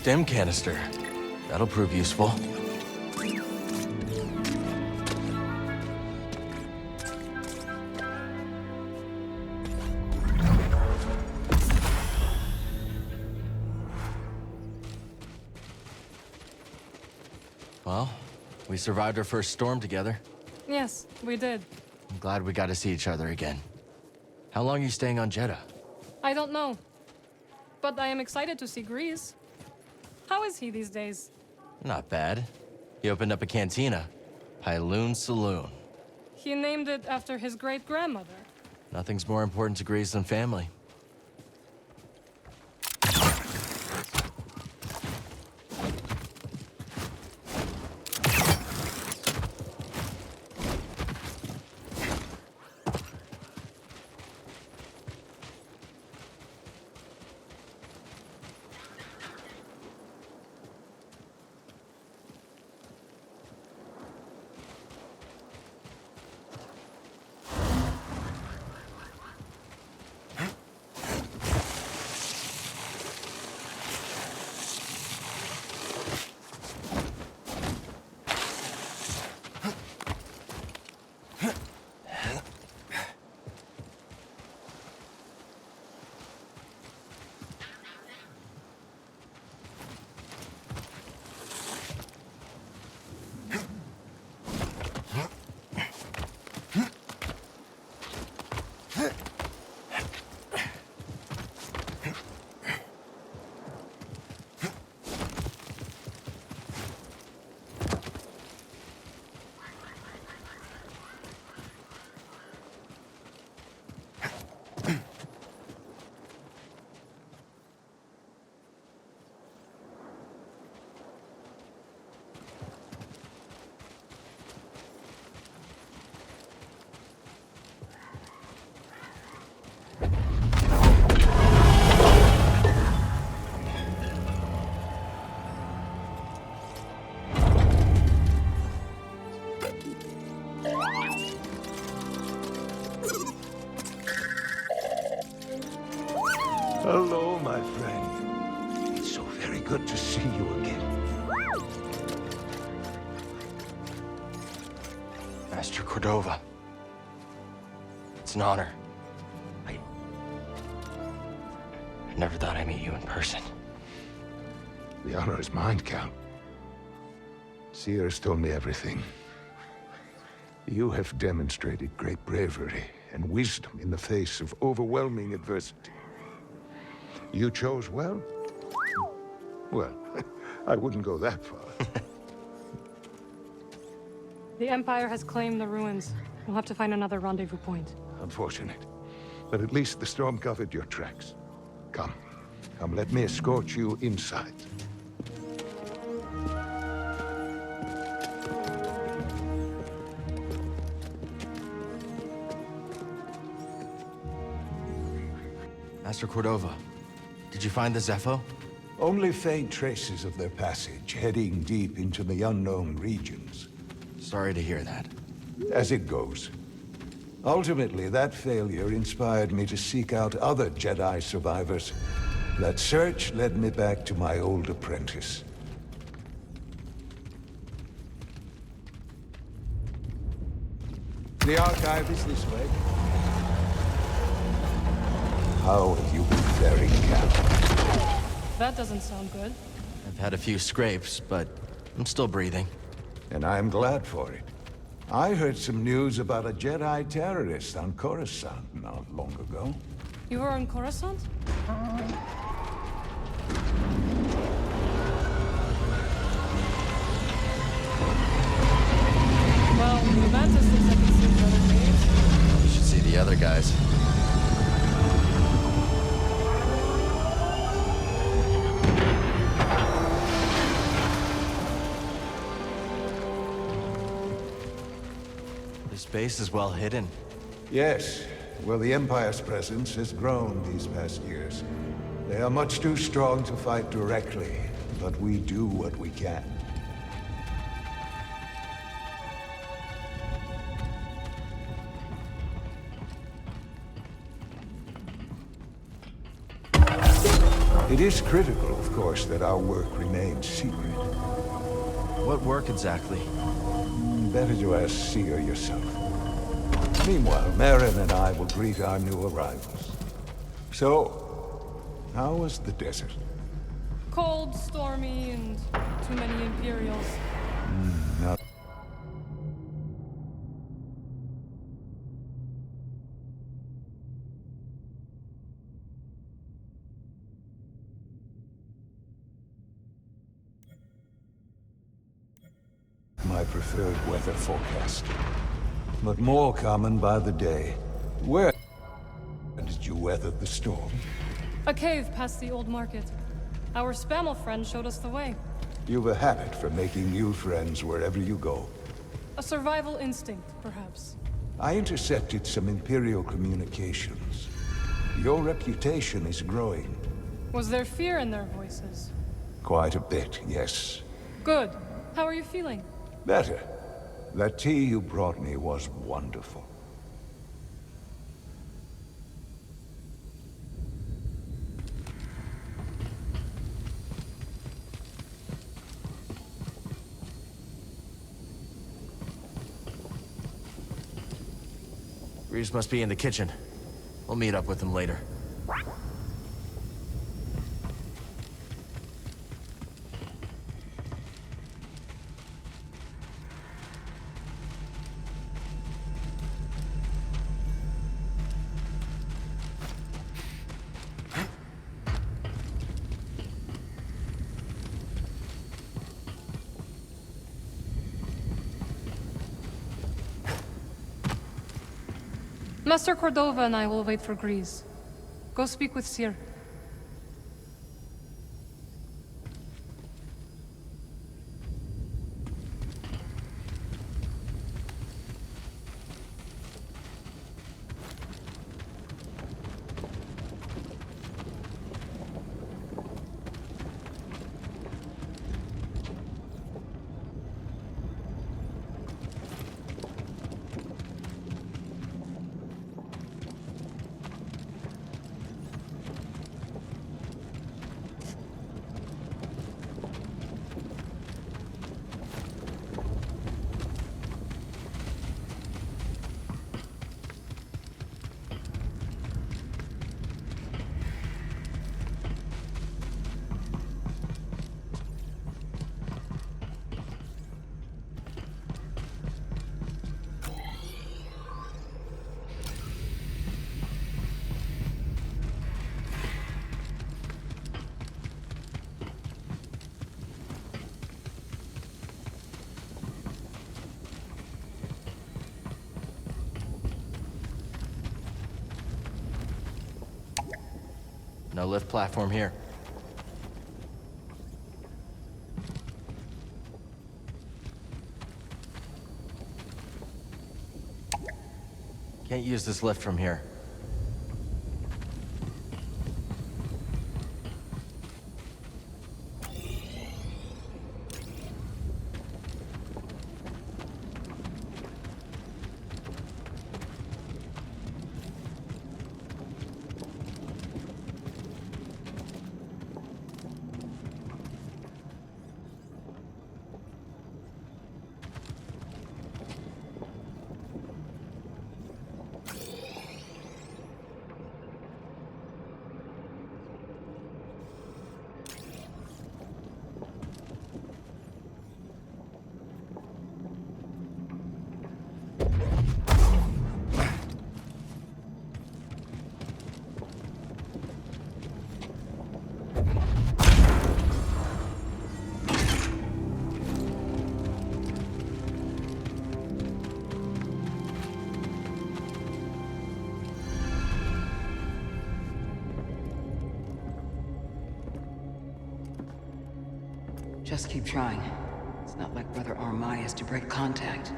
stem canister. That'll prove useful. Well, we survived our first storm together. Yes, we did. I'm glad we got to see each other again. How long are you staying on Jeddah? I don't know. But I am excited to see Grease. How is he these days? Not bad. He opened up a cantina. Pyloon Saloon. He named it after his great-grandmother. Nothing's more important to Grease than family. Hello, my friend. It's so very good to see you again. Master Cordova. It's an honor. I never thought I'd meet you in person. The honor is mine, Cal. Seer's told me everything. You have demonstrated great bravery and wisdom in the face of overwhelming adversity. You chose well? Well, I wouldn't go that far. The Empire has claimed the ruins. We'll have to find another rendezvous point. Unfortunate. But at least the storm covered your tracks. Come, let me escort you inside. Master Cordova, did you find the Zepho? Only faint traces of their passage, heading deep into the unknown regions. Sorry to hear that. As it goes. Ultimately, that failure inspired me to seek out other Jedi survivors. That search led me back to my old apprentice. The archive is this way. How have you been faring, Cal? That doesn't sound good. I've had a few scrapes, but I'm still breathing. And I'm glad for it. I heard some news about a Jedi terrorist on Coruscant not long ago. You were on Coruscant? Well, the Mantis looks like it's seen better days. You should see the other guys. This base is well hidden. Yes. Well, the Empire's presence has grown these past years. They are much too strong to fight directly, but we do what we can. It is critical, of course, that our work remains secret. What work exactly? Better to ask Seer yourself. Meanwhile, Merrin and I will greet our new arrivals. So, how was the desert? Cold, stormy, and too many Imperials. Not my preferred weather forecast, but more common by the day. Where did you weather the storm? A cave past the old market. Our Spammel friend showed us the way. You've a habit for making new friends wherever you go. A survival instinct, perhaps. I intercepted some Imperial communications. Your reputation is growing. Was there fear in their voices? Quite a bit, yes. Good. How are you feeling? Better. That tea you brought me was wonderful. Grease must be in the kitchen. We'll meet up with him later. Master Cordova and I will wait for Grease. Go speak with Seer. No lift platform here. Can't use this lift from here. Just keep trying. It's not like Brother Armai is to break contact.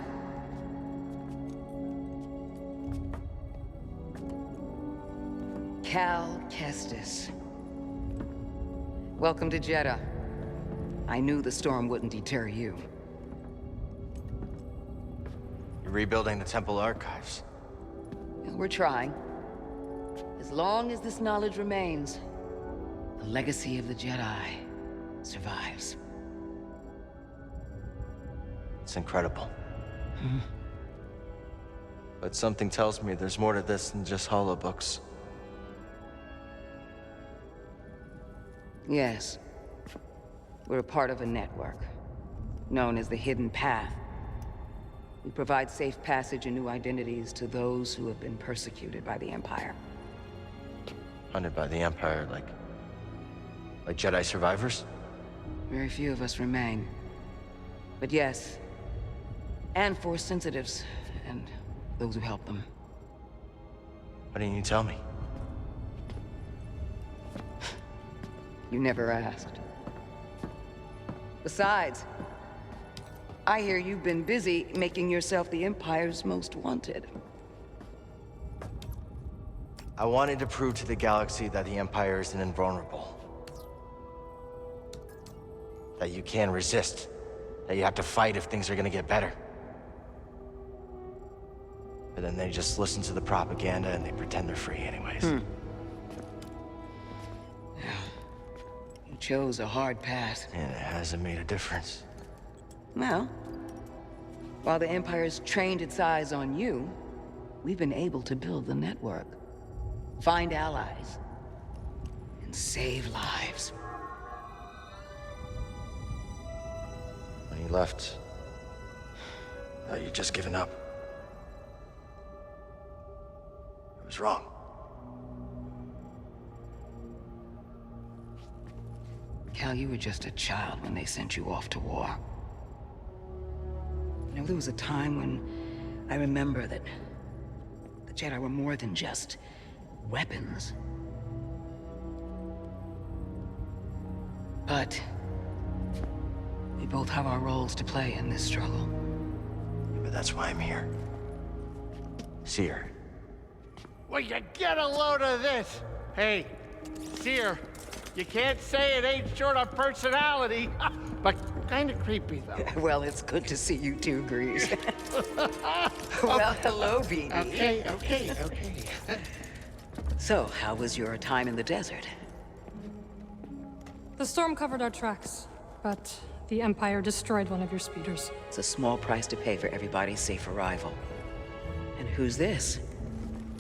Kэл Kestis. Welcome to Jeddah. I knew the storm wouldn't deter you. You're rebuilding the temple archives. We're trying. As long as this knowledge remains, The legacy of the Jedi survives. It's incredible. But something tells me there's more to this than just holobooks. Yes. We're a part of a network, known as the Hidden Path. We provide safe passage and new identities to those who have been persecuted by the Empire. Hunted by the Empire, like Jedi survivors? Very few of us remain. But yes, and Force sensitives, and those who help them. Why didn't you tell me? You never asked. Besides, I hear you've been busy making yourself the Empire's most wanted. I wanted to prove to the galaxy that the Empire isn't invulnerable. That you can resist. That you have to fight if things are gonna get better. But then they just listen to the propaganda and they pretend they're free anyways. You chose a hard path. And it hasn't made a difference. Well, while the Empire's trained its eyes on you, we've been able to build the network. Find allies. And save lives. When you left, I thought you'd just given up. I was wrong. Cal, you were just a child when they sent you off to war. You know, there was a time when I remember that the Jedi were more than just weapons. But we both have our roles to play in this struggle. But that's why I'm here. Cere. Will you get a load of this? Hey, Cere, you can't say it ain't short of personality, but kind of creepy, though. Well, it's good to see you too, Grease. Well, hello, BD. Okay. So, how was your time in the desert? The storm covered our tracks, but the Empire destroyed one of your speeders. It's a small price to pay for everybody's safe arrival. And who's this?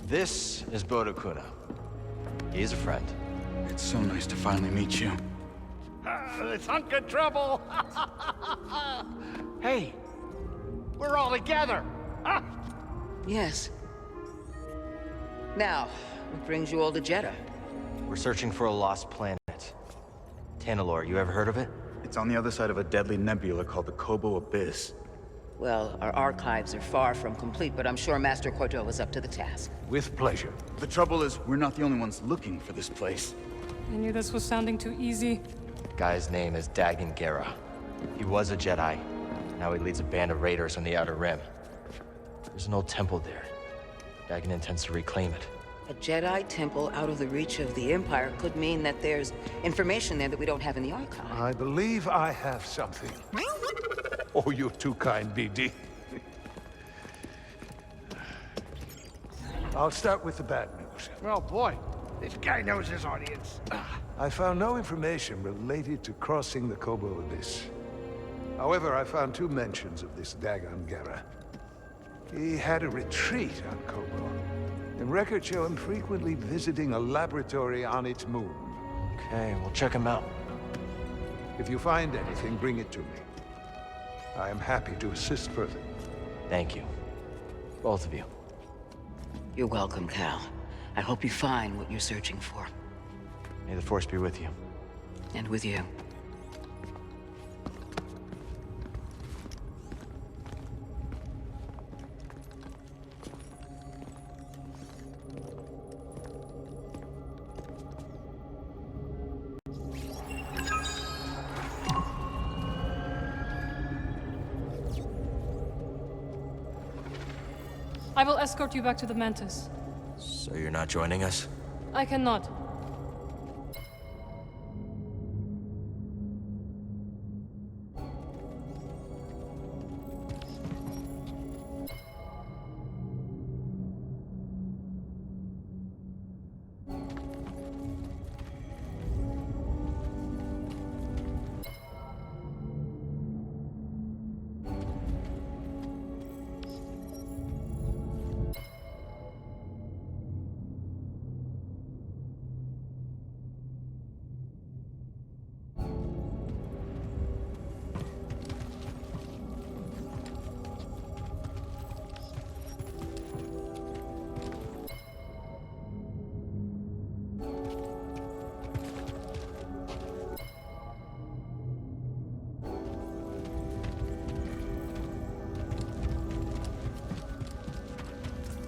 This is Bodom Akуной. He's a friend. It's so nice to finally meet you. This hunk of trouble. Hey, we're all together. Huh? Yes. Now, what brings you all to Jeddah? We're searching for a lost planet. Tanalorr, you ever heard of it? It's on the other side of a deadly nebula called the Kobo Abyss. Well, our archives are far from complete, but I'm sure Master Cordova's up to the task. With pleasure. The trouble is, we're not the only ones looking for this place. I knew this was sounding too easy. Guy's name is Dagan Gera. He was a Jedi. Now he leads a band of raiders on the Outer Rim. There's an old temple there. Dagan intends to reclaim it. A Jedi temple out of the reach of the Empire could mean that there's information there that we don't have in the archive. I believe I have something. Oh, you're too kind, BD. I'll start with the bad news. Oh, boy. This guy knows his audience. I found no information related to crossing the Kobo Abyss. However, I found 2 mentions of this Dagan Gera. He had a retreat on Kobo, and records show him frequently visiting a laboratory on its moon. Okay, we'll check him out. If you find anything, bring it to me. I am happy to assist further. Thank you. Both of you. You're welcome, Cal. I hope you find what you're searching for. May the Force be with you. And with you. I will escort you back to the Mantis. So you're not joining us? I cannot.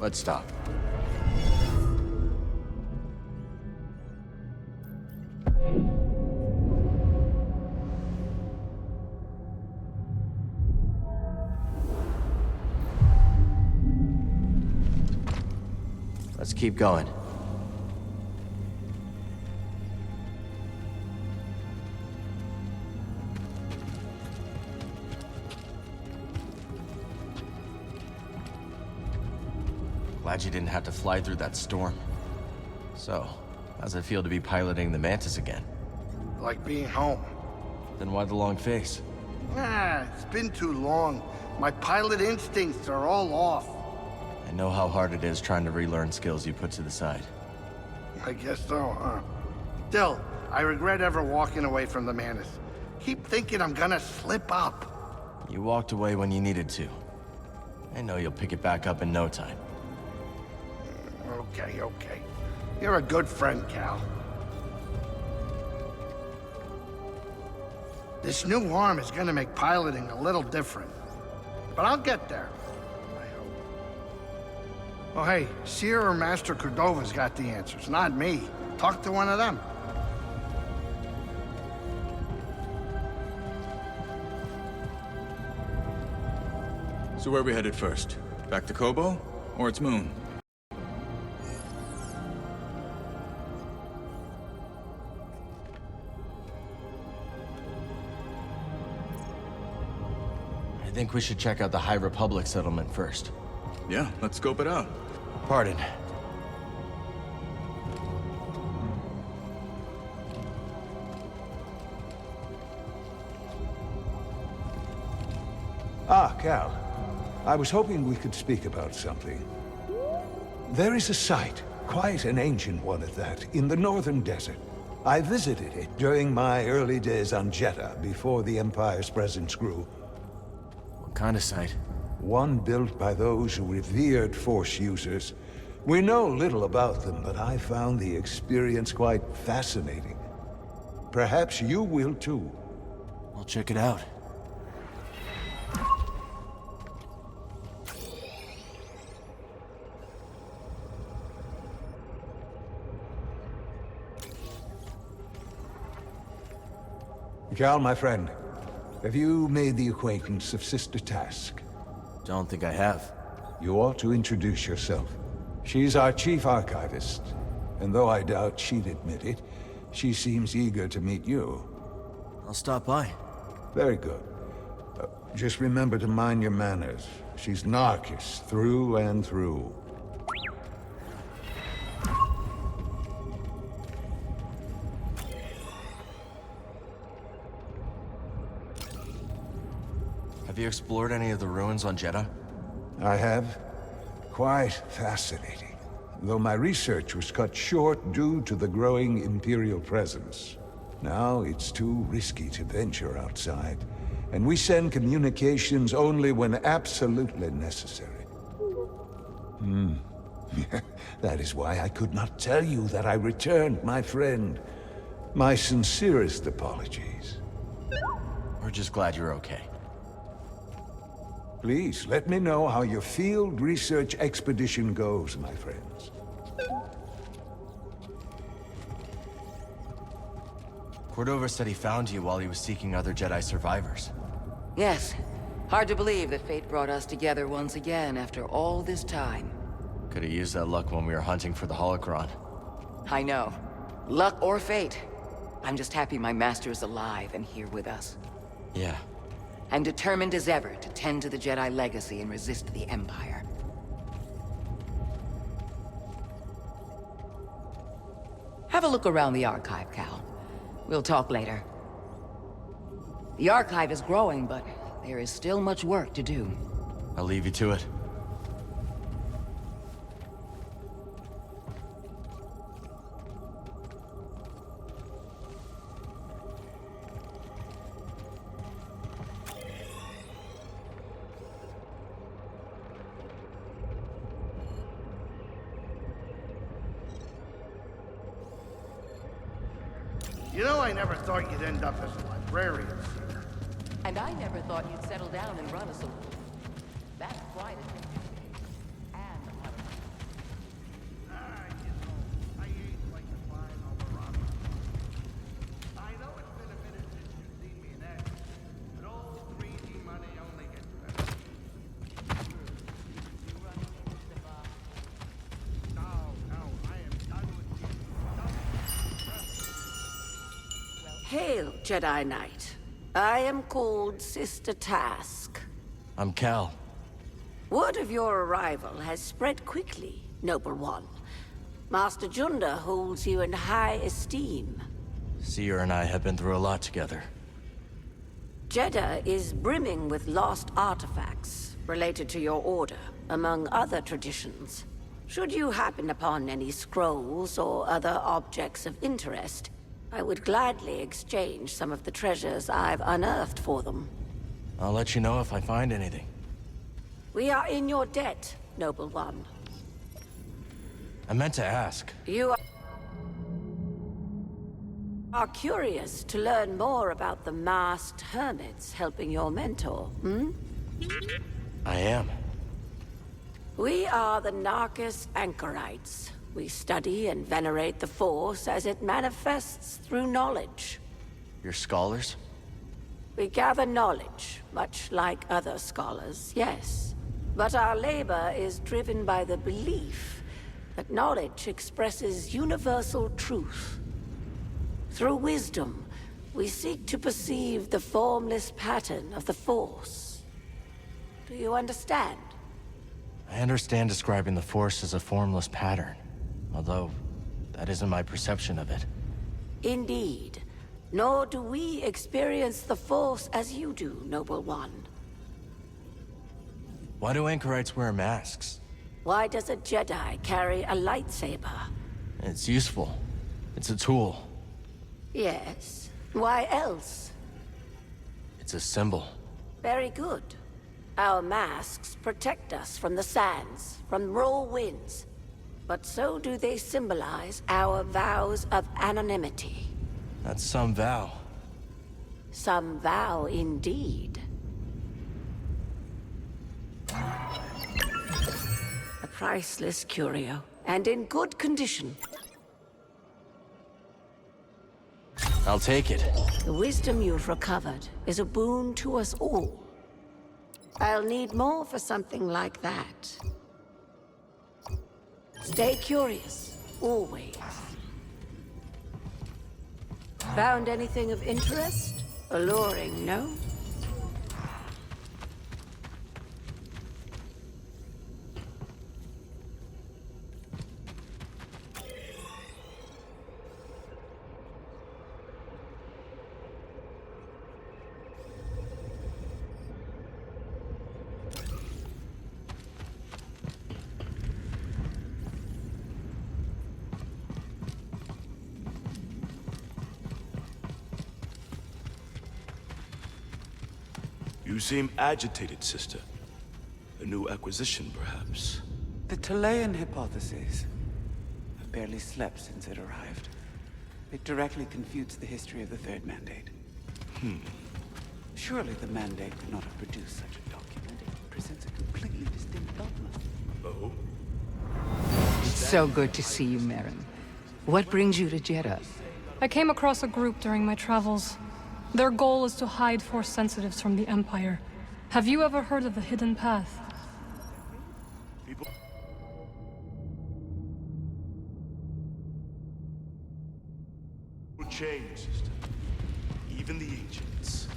Let's stop. Let's keep going. Glad you didn't have to fly through that storm. So, how's it feel to be piloting the Mantis again? Like being home. Then why the long face? It's been too long. My pilot instincts are all off. I know how hard it is trying to relearn skills you put to the side. I guess so, huh? Still, I regret ever walking away from the Mantis. Keep thinking I'm gonna slip up. You walked away when you needed to. I know you'll pick it back up in no time. Okay, okay. You're a good friend, Cal. This new arm is gonna make piloting a little different. But I'll get there. I hope. Oh, hey, Cere or Master Cordova's got the answers, not me. Talk to one of them. So where are we headed first? Back to Kobo? Or its moon? I think we should check out the High Republic settlement first. Yeah, let's scope it out. Pardon. Ah, Cal. I was hoping we could speak about something. There is a site, quite an ancient one at that, in the northern desert. I visited it during my early days on Jeddah, before the Empire's presence grew. What kind of site? One built by those who revered Force users. We know little about them, but I found the experience quite fascinating. Perhaps you will too. I'll check it out. Cal, my friend, have you made the acquaintance of Sister Task? Don't think I have. You ought to introduce yourself. She's our chief archivist, and though I doubt she'd admit it, she seems eager to meet you. I'll stop by. Very good. Just remember to mind your manners. She's Narcus, through and through. Have you explored any of the ruins on Jeddah? I have. Quite fascinating. Though my research was cut short due to the growing Imperial presence. Now it's too risky to venture outside, and we send communications only when absolutely necessary. That is why I could not tell you that I returned, my friend. My sincerest apologies. We're just glad you're okay. Please, let me know how your field research expedition goes, my friends. Cordova said he found you while he was seeking other Jedi survivors. Yes. Hard to believe that fate brought us together once again after all this time. Could have used that luck when we were hunting for the holocron. I know. Luck or fate. I'm just happy my master is alive and here with us. Yeah. And determined as ever to tend to the Jedi legacy and resist the Empire. Have a look around the archive, Cal. We'll talk later. The archive is growing, but there is still much work to do. I'll leave you to it. You know, I never thought you'd end up as a librarian. And I never thought you'd settle down and run a saloon. That's quite a thing. And a part of Hail, Jedi Knight. I am called Sister Task. I'm Cal. Word of your arrival has spread quickly, Noble One. Master Junda holds you in high esteem. Cere and I have been through a lot together. Jeddah is brimming with lost artifacts related to your order, among other traditions. Should you happen upon any scrolls or other objects of interest, I would gladly exchange some of the treasures I've unearthed for them. I'll let you know if I find anything. We are in your debt, Noble One. I meant to ask. You are curious to learn more about the masked hermits helping your mentor, hmm? I am. We are the Narcus Anchorites. We study and venerate the Force as it manifests through knowledge. You're scholars? We gather knowledge, much like other scholars, yes. But our labor is driven by the belief that knowledge expresses universal truth. Through wisdom, we seek to perceive the formless pattern of the Force. Do you understand? I understand describing the Force as a formless pattern, although that isn't my perception of it. Indeed. Nor do we experience the Force as you do, Noble One. Why do anchorites wear masks? Why does a Jedi carry a lightsaber? It's useful. It's a tool. Yes. Why else? It's a symbol. Very good. Our masks protect us from the sands, from raw winds. But so do they symbolize our vows of anonymity. That's some vow. Some vow indeed. A priceless curio, and in good condition. I'll take it. The wisdom you've recovered is a boon to us all. I'll need more for something like that. Stay curious, always. Found anything of interest? Alluring, no? You seem agitated, sister. A new acquisition, perhaps. The Talayan hypothesis. I've barely slept since it arrived. It directly confutes the history of the Third Mandate. Surely the Mandate could not have produced such a document. It presents a completely distinct dogma. Oh? So good to see you, Merrin. What brings you to Jeddah? I came across a group during my travels. Their goal is to hide Force sensitives from the Empire. Have you ever heard of the Hidden Path? People will change, sister. Even the ancients.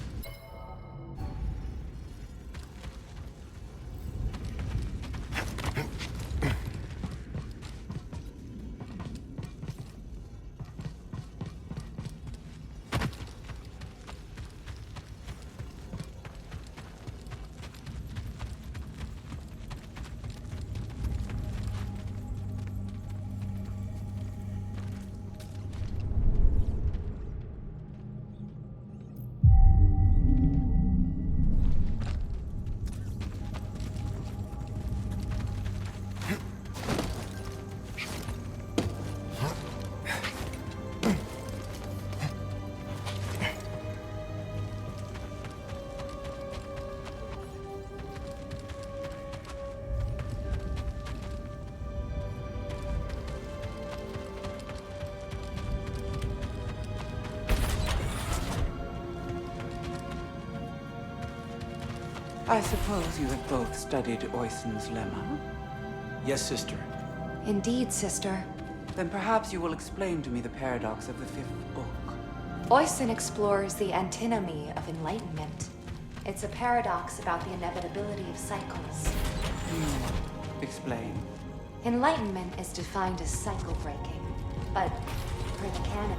I suppose you have both studied Oisin's lemma? Yes, sister. Indeed, sister. Then perhaps you will explain to me the paradox of the fifth book. Oysen explores the antinomy of enlightenment. It's a paradox about the inevitability of cycles. Explain. Enlightenment is defined as cycle breaking, but per the canon.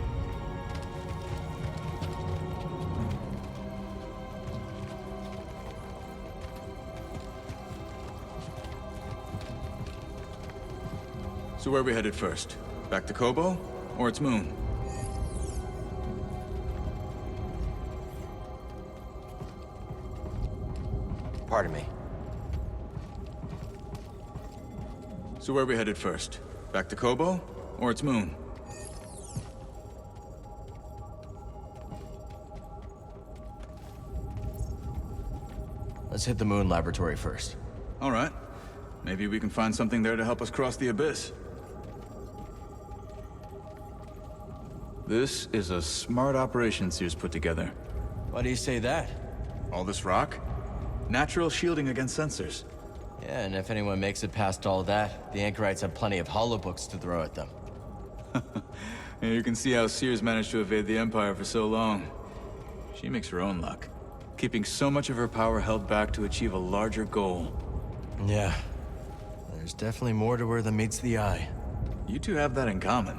So where are we headed first? Back to Kobo? Or its moon? Pardon me. So where are we headed first? Back to Kobo? Or its moon? Let's hit the moon laboratory first. All right. Maybe we can find something there to help us cross the abyss. This is a smart operation Sears put together. Why do you say that? All this rock? Natural shielding against sensors. Yeah, and if anyone makes it past all that, the anchorites have plenty of holobooks to throw at them. Yeah, you can see how Sears managed to evade the Empire for so long. She makes her own luck, keeping so much of her power held back to achieve a larger goal. Yeah. There's definitely more to her than meets the eye. You two have that in common.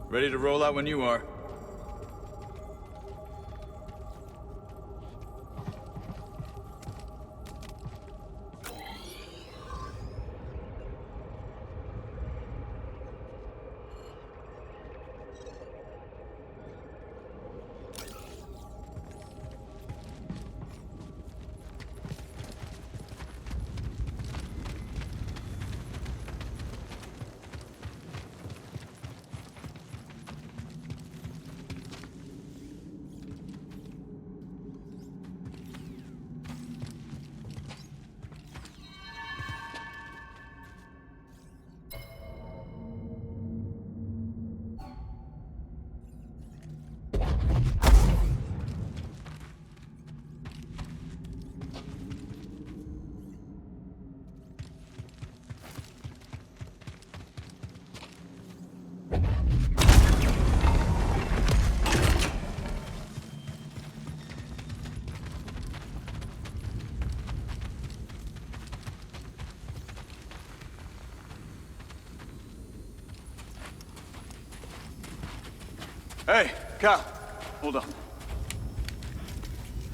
Ready to roll out when you are. Hey, Kyle, hold on.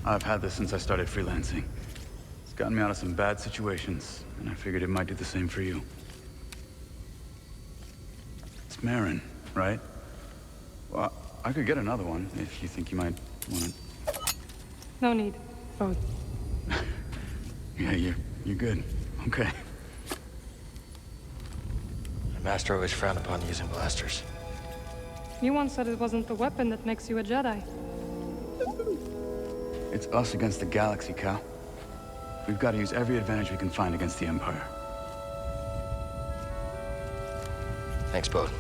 I've had this since I started freelancing. It's gotten me out of some bad situations, and I figured it might do the same for you. It's Merrin, right? Well, I could get another one if you think you might want it. No need. Both. Yeah, you're good. Okay. The Master always frowned upon using blasters. You once said it wasn't the weapon that makes you a Jedi. It's us against the galaxy, Cal. We've got to use every advantage we can find against the Empire. Thanks, Bod.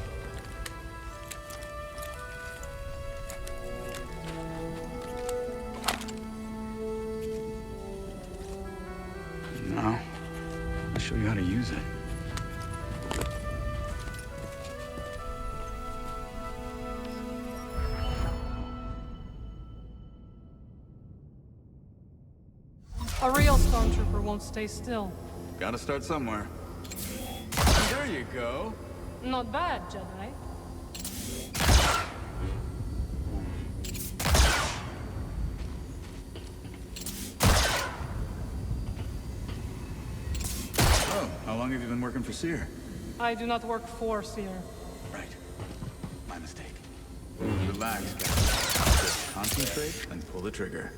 Now, I'll show you how to use it. A real stormtrooper won't stay still. Gotta start somewhere. There you go. Not bad, Jedi. Oh, how long have you been working for Seer? I do not work for Seer. Right. My mistake. Relax, guys. Just concentrate and pull the trigger.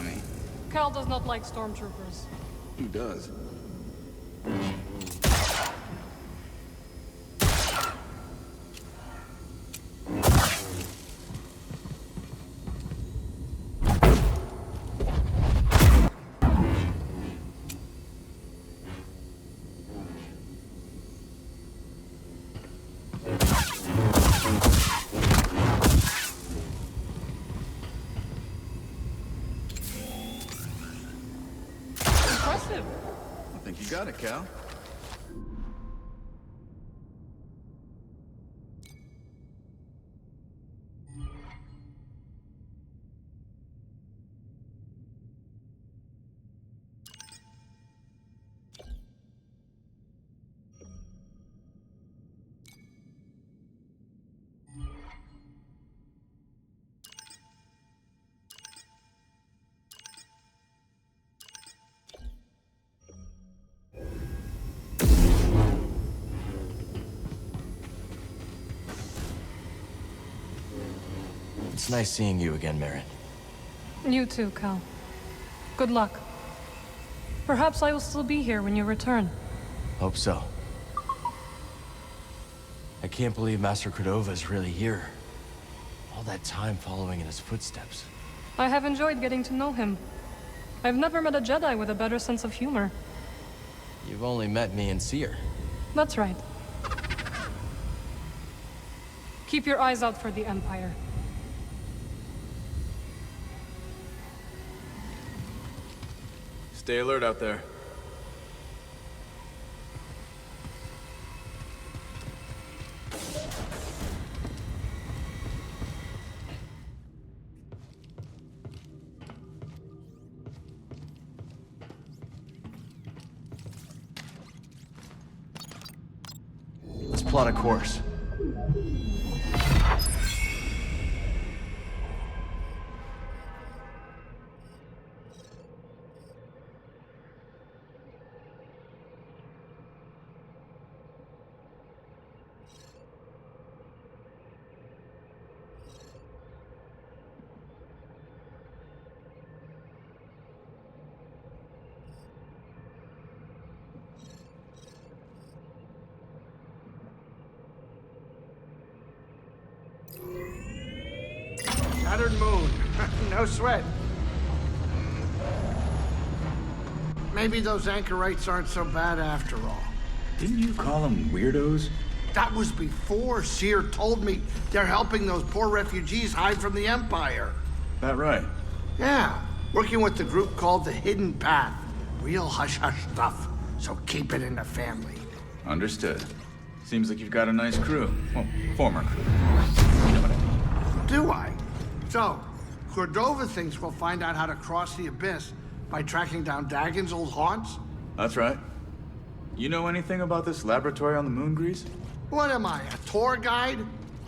dummy. Cal does not like stormtroopers. Who does? I think you got it, Cal. It's nice seeing you again, Merrin. You too, Cal. Good luck. Perhaps I will still be here when you return. Hope so. I can't believe Master Cordova is really here. All that time following in his footsteps. I have enjoyed getting to know him. I've never met a Jedi with a better sense of humor. You've only met me and Cere. That's right. Keep your eyes out for the Empire. Stay alert out there. Let's plot a course. Shattered moon. No sweat. Maybe those anchorites aren't so bad after all. Didn't you call them weirdos? That was before Cere told me they're helping those poor refugees hide from the Empire. That right? Yeah, working with the group called the Hidden Path. Real hush-hush stuff, so keep it in the family. Understood. Seems like you've got a nice crew. Well, former crew. You know what I mean. Do I? So, Cordova thinks we'll find out how to cross the abyss by tracking down Dagon's old haunts? That's right. You know anything about this laboratory on the moon, Grease? What am I, a tour guide?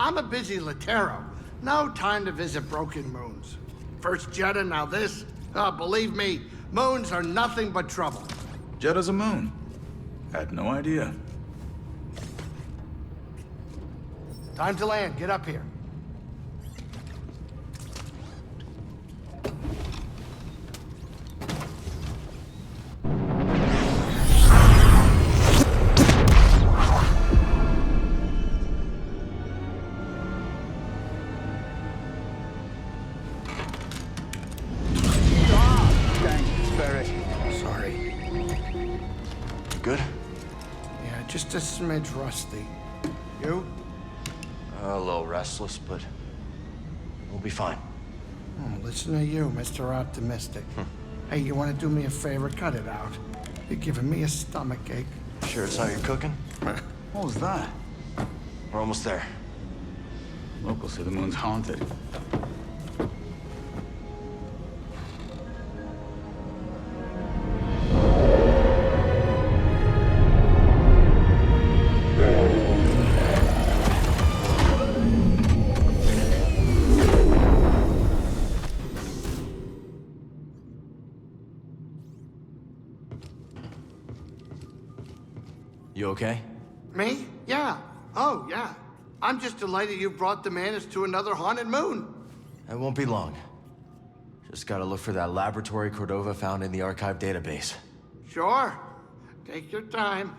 I'm a busy Latero. No time to visit broken moons. First Jeddah, now this. Oh, believe me, moons are nothing but trouble. Jeddah's a moon. Had no idea. Time to land. Get up here. Just a smidge rusty. You? A little restless, but we'll be fine. Oh, listen to you, Mr. Optimistic. Hey, you want to do me a favor? Cut it out. You're giving me a stomachache. Sure it's not your cooking? What was that? We're almost there. Locals say the moon's haunted. You okay? Me? Yeah. Oh, yeah. I'm just delighted you brought the Manus to another haunted moon. It won't be long. Just gotta look for that laboratory Cordova found in the archive database. Sure. Take your time.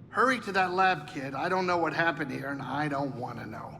Hurry to that lab, kid. I don't know what happened here, and I don't want to know.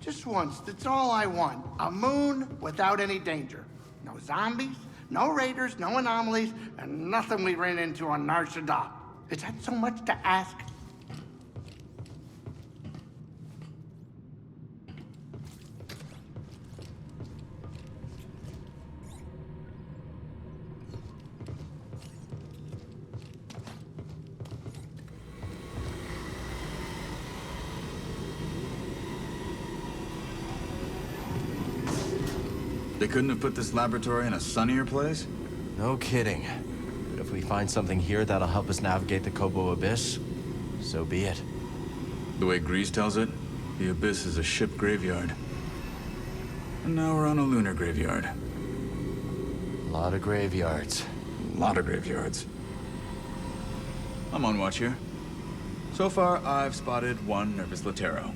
Just once, that's all I want. A moon without any danger. No zombies, no raiders, no anomalies, and nothing we ran into on Nar Shaddaa. Is that so much to ask? They couldn't have put this laboratory in a sunnier place? No kidding. But if we find something here that'll help us navigate the Kobo Abyss, so be it. The way Grease tells it, the Abyss is a ship graveyard. And now we're on a lunar graveyard. A lot of graveyards. A lot of graveyards. I'm on watch here. So far, I've spotted one nervous Latero.